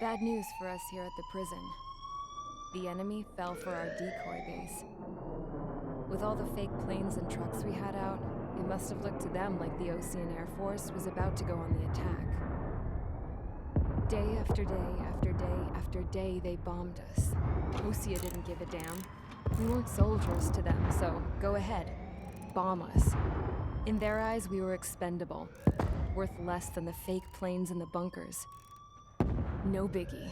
Bad news for us here at the prison. The enemy fell for our decoy base. With all the fake planes and trucks we had out, it must have looked to them like the Ocean Air Force was about to go on the attack. Day after day after day after day, they bombed us. Osea didn't give a damn. We weren't soldiers to them, so go ahead. Bomb us. In their eyes, we were expendable. Worth less than the fake planes in the bunkers. No biggie.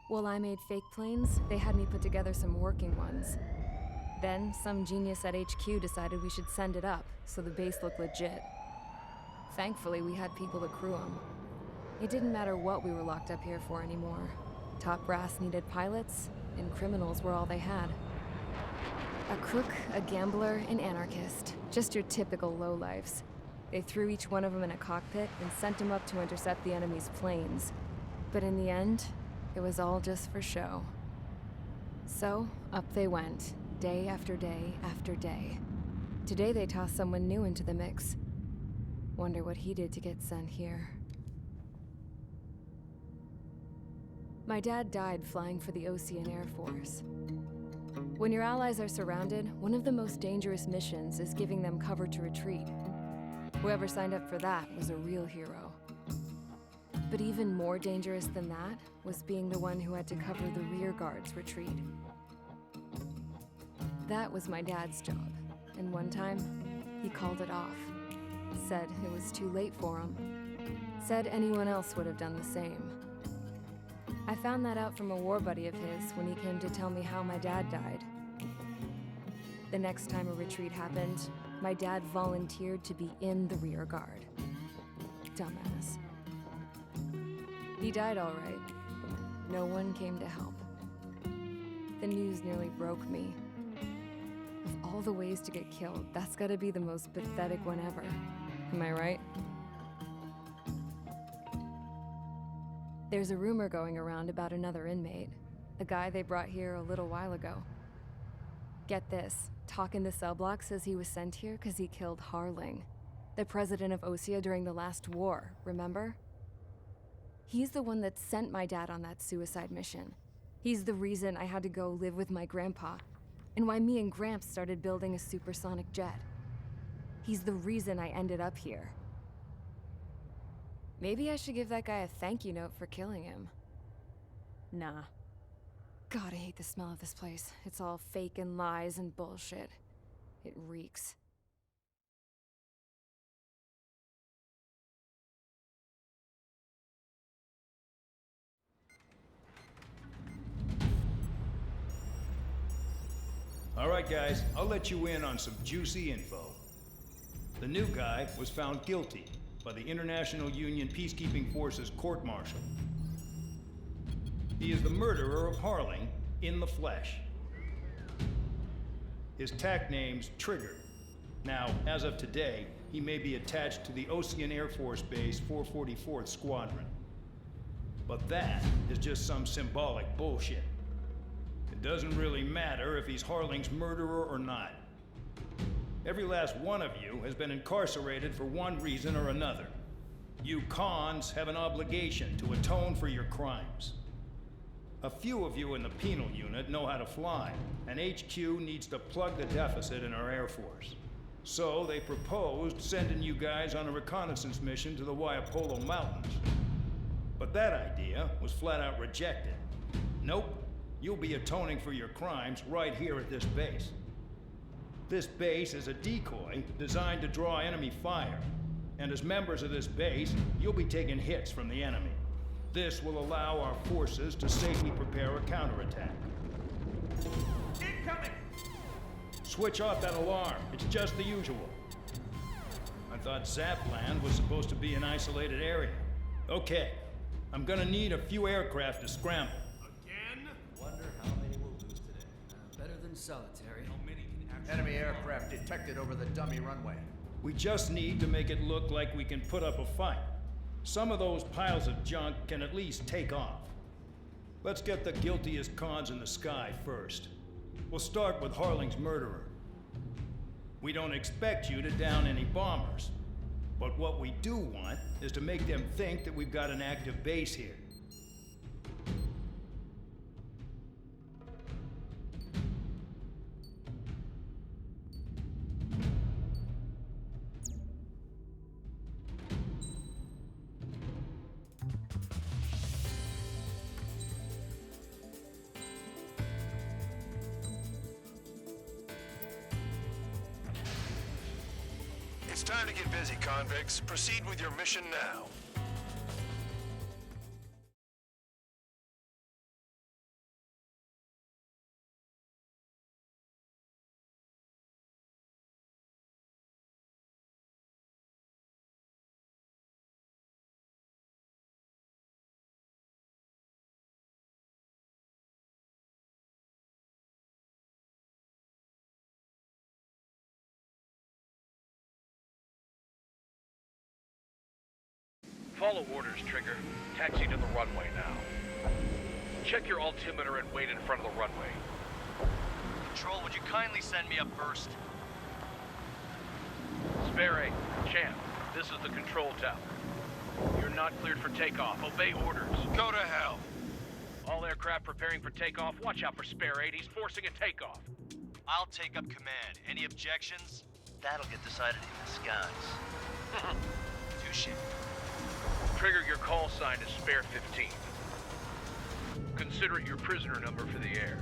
While I made fake planes, they had me put together some working ones. Then, some genius at HQ decided we should send it up, so the base looked legit. Thankfully, we had people to crew them. It didn't matter what we were locked up here for anymore. Top brass needed pilots, and criminals were all they had. A crook, a gambler, an anarchist. Just your typical lowlifes. They threw each one of them in a cockpit and sent them up to intercept the enemy's planes. But in the end, it was all just for show. So, up they went. Day after day after day. Today they tossed someone new into the mix. Wonder what he did to get sent here. My dad died flying for the Ocean Air Force. When your allies are surrounded, one of the most dangerous missions is giving them cover to retreat. Whoever signed up for that was a real hero. But even more dangerous than that was being the one who had to cover the rear guard's retreat. That was my dad's job, and one time, he called it off. Said it was too late for him. Said anyone else would have done the same. I found that out from a war buddy of his when he came to tell me how my dad died. The next time a retreat happened, my dad volunteered to be in the rear guard. Dumbass. He died all right. No one came to help. The news nearly broke me. Of all the ways to get killed, that's gotta be the most pathetic one ever. Am I right? There's a rumor going around about another inmate. A guy they brought here a little while ago. Get this, talk in the cell block says he was sent here because he killed Harling, the president of Osea during the last war, remember? He's the one that sent my dad on that suicide mission. He's the reason I had to go live with my grandpa, and why me and Gramps started building a supersonic jet. He's the reason I ended up here. Maybe I should give that guy a thank you note for killing him. Nah. God, I hate the smell of this place. It's all fake and lies and bullshit. It reeks. All right, guys, I'll let you in on some juicy info. The new guy was found guilty by the International Union Peacekeeping Forces court-martial. He is the murderer of Harling in the flesh. His TAC name's Trigger. Now, as of today, he may be attached to the Ocean Air Force Base 444th Squadron. But that is just some symbolic bullshit. It doesn't really matter if he's Harling's murderer or not. Every last one of you has been incarcerated for one reason or another. You cons have an obligation to atone for your crimes. A few of you in the penal unit know how to fly, and HQ needs to plug the deficit in our Air Force. So they proposed sending you guys on a reconnaissance mission to the Waiapolo Mountains. But that idea was flat out rejected. Nope, you'll be atoning for your crimes right here at this base. This base is a decoy designed to draw enemy fire. And as members of this base, you'll be taking hits from the enemy. This will allow our forces to safely prepare a counterattack. Incoming! Switch off that alarm. It's just the usual. I thought Zapland was supposed to be an isolated area. Okay, I'm gonna need a few aircraft to scramble. Again? Wonder how many we'll lose today. Better than solitary. How many can actually... Enemy aircraft detected over the dummy runway. We just need to make it look like we can put up a fight. Some of those piles of junk can at least take off. Let's get the guiltiest cons in the sky first. We'll start with Harling's murderer. We don't expect you to down any bombers. But what we do want is to make them think that we've got an active base here. It's time to get busy, convicts. Proceed with your mission now. Follow orders, Trigger. Taxi to the runway now. Check your altimeter and wait in front of the runway. Control, would you kindly send me up first? Spare 8, Champ, this is the control tower. You're not cleared for takeoff. Obey orders. Go to hell. All aircraft preparing for takeoff. Watch out for Spare 8. He's forcing a takeoff. I'll take up command. Any objections? That'll get decided in the skies. Touche. Trigger, your call sign is Spare 15. Consider it your prisoner number for the air.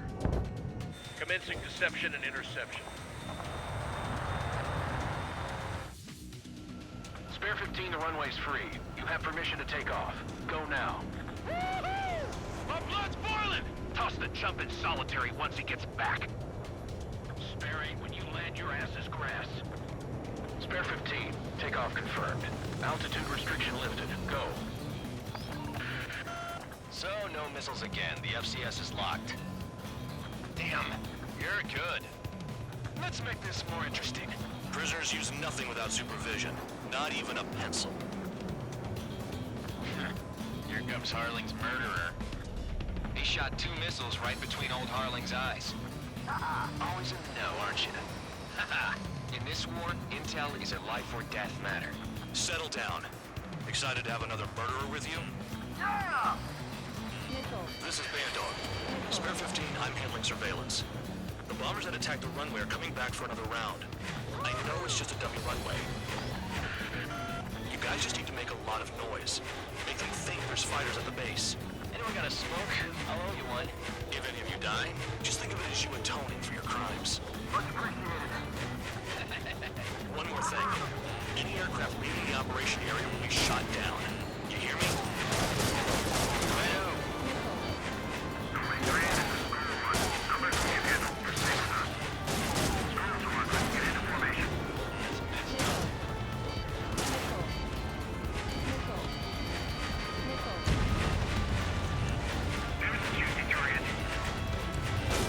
Commencing deception and interception. Spare 15, the runway's free. You have permission to take off. Go now. My blood's boiling! Toss the chump in solitary once he gets back. Spare 8, when you land, your ass is grass. Spare 15, takeoff confirmed. Altitude restriction lifted. Go. So, no missiles again. The FCS is locked. Damn, you're good. Let's make this more interesting. Prisoners use nothing without supervision. Not even a pencil. Here comes Harling's murderer. He shot 2 missiles right between old Harling's eyes. Always in the know, aren't you? In this war, intel is a life or death matter. Settle down. Excited to have another murderer with you? This is Bandai. Spare 15, I'm handling surveillance. The bombers that attacked the runway are coming back for another round. I know it's just a dummy runway. You guys just need to make a lot of noise. Make them think there's fighters at the base. Anyone got a smoke? I'll owe you one. If any of you die, just think of it as you atoning for your crimes. One more thing. Any aircraft leaving the operation area will be shot down. You hear me? Righto.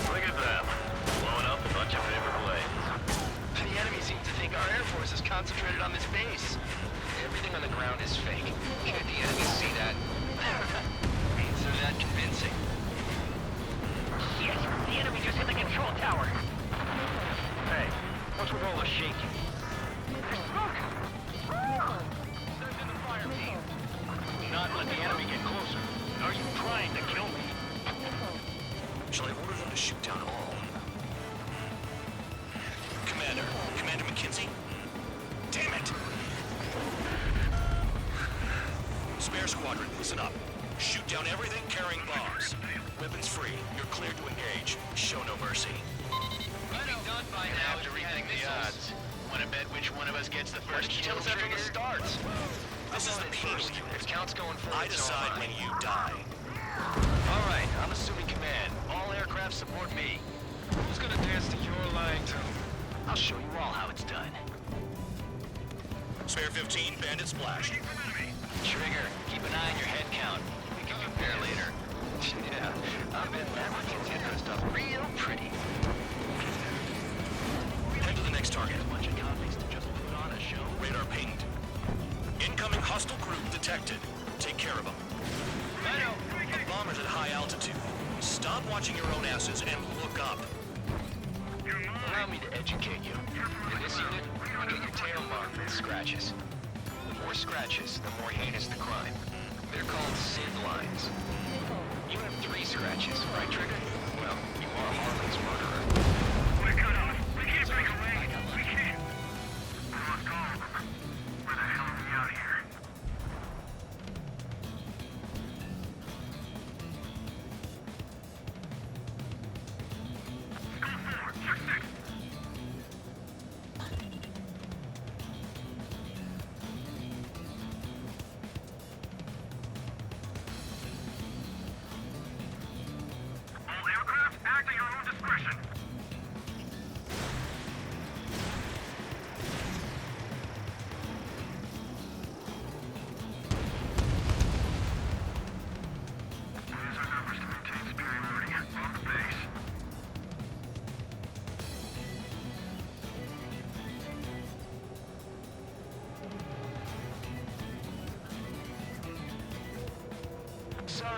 Look at them. Blowing up a bunch of paper planes. The enemy seems to think our air force is concentrated on this base. Everything on the ground is fake. Can't the enemy see that? Means they're that convincing. Shit! The enemy just hit the control tower! Hey, what's with all the shaking? Send in the fire team. Not let the enemy get closer. Are you trying to kill me? Shall I order them to shoot down all? Commander McKenzie? Damn it! Spare squadron, listen up. Shoot down everything carrying bombs. Weapons free. You're cleared to engage. Show no mercy. Done by now to rethink the odds. Want to bet which one of us gets the first kill after the starts? This is the penal unit. Count's going forward. I decide when you die. All right, I'm assuming command. All aircraft support me. Who's gonna dance to your line tune? I'll show you all how it's done. Spare 15, bandit splashed. Trigger, keep an eye on your head count. We can compare later. Yeah, I bet that gets interest up real pretty. Head to the next target. A bunch of convicts to just put on a show. Radar pinged. Incoming hostile group detected. Take care of them. The bomber's at high altitude. Stop watching your own asses and look up. Allow me to educate you. In this unit, you get your tail marked with scratches. The more scratches, the more heinous the crime. They're called SID lines. You have 3 scratches, right, Trigger? Well, you are Harlan's murderer. We're cut off. We can't break away. We can't. We lost all of them. Where the hell are we out of here? Go forward. Check next.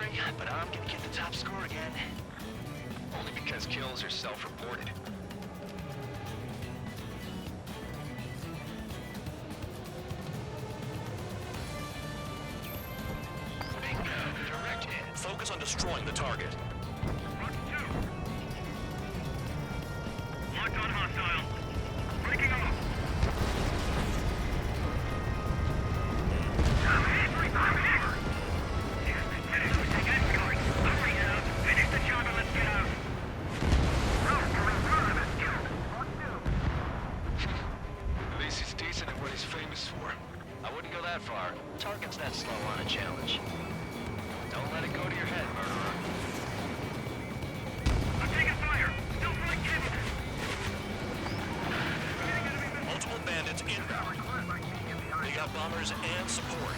sorry, but I'm gonna get the top score again. Only because kills are self-reported. Bingo. Direct hit. Focus on destroying the target. Mark 2. Locked on hostile. Breaking off. I'm hit. Yes, get it. Take escort. Hurry now. Finish the job and let's get out. No, coming through them is killed. Mark 2. At least he's decent at what he's famous for. I wouldn't go that far. Target's that slow on a challenge. Don't let it go to your head, murderer. I'm taking fire. Still flight capable. Multiple bandits inbound. They got bombers and support.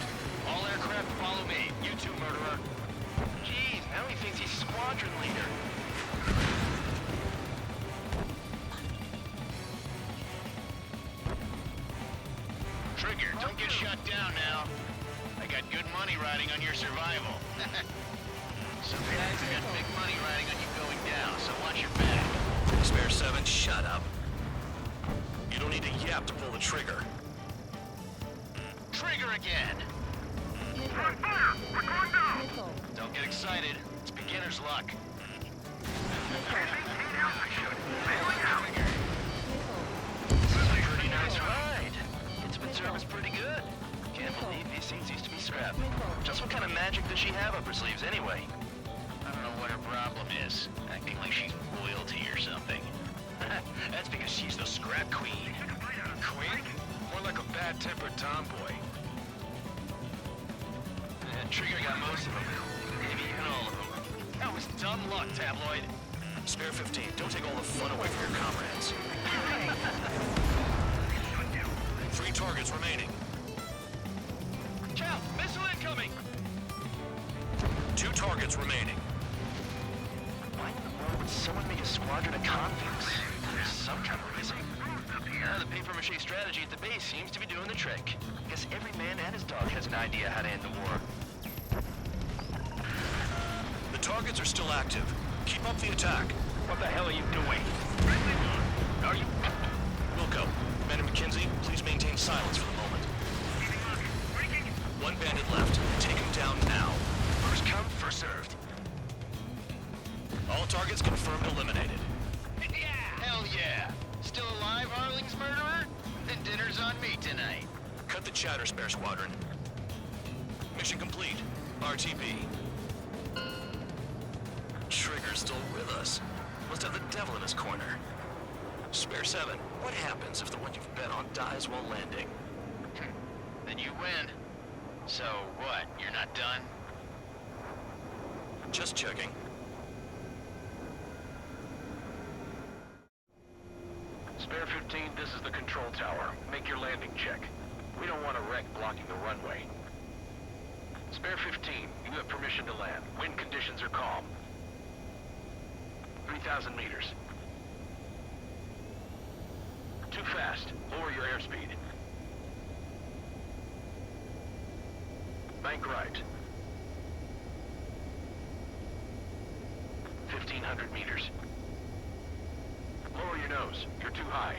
All aircraft follow me. You too, murderer. Jeez, now he thinks he's squadron leader. Trigger, don't get shut down now. I got good money riding on your survival. Some guys have got big money riding on you going down, so watch your back. Spare 7, shut up. You don't need to yap to pull the trigger. Trigger again! On fire. We're going down. Don't get excited. It's beginner's luck. This is a pretty nice ride. Intimate service pretty good. Can't believe these things used to be scrapped. Just what kind of magic does she have up her sleeves anyway? I don't know what her problem is. Acting like she's royalty or something. That's because she's the scrap queen. Queen? More like a bad-tempered tomboy. Trigger got most of them. Maybe even all of them. That was dumb luck, Tabloid. Spare 15, don't take all the fun away from your comrades. 3 targets remaining. Chow, missile incoming! 2 targets remaining. Why in the world would someone make a squadron of convicts? There's some kind of reason. The papier-mâché strategy at the base seems to be doing the trick. Guess every man and his dog has an idea how to end the war. The targets are still active. Keep up the attack. What the hell are you doing? Are you... Wilco, Ben and McKenzie, please maintain silence for the moment. 1 bandit left. Take him down now. First come, first served. All targets confirmed eliminated. Yeah! Hell yeah! Still alive, Harling's murderer? Then dinner's on me tonight. Cut the chatter, Spare Squadron. Mission complete. RTB. Trigger's still with us. Must have the devil in his corner. Spare 7, what happens if the one you've bet on dies while landing? Then you win. So what, you're not done? Just checking. Spare 15, this is the control tower. Make your landing check. We don't want a wreck blocking the runway. Spare 15, you have permission to land. Wind conditions are calm. 3,000 meters. Too fast. Lower your airspeed. Bank right. 1,500 meters. Lower your nose. You're too high.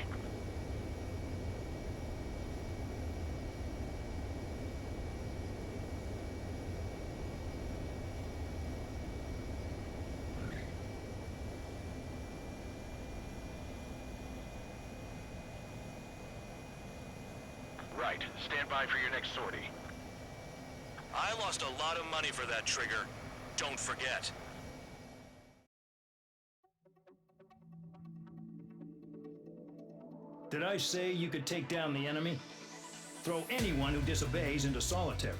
Right. Stand by for your next sortie. I lost a lot of money for that trigger. Don't forget. Did I say you could take down the enemy? Throw anyone who disobeys into solitary.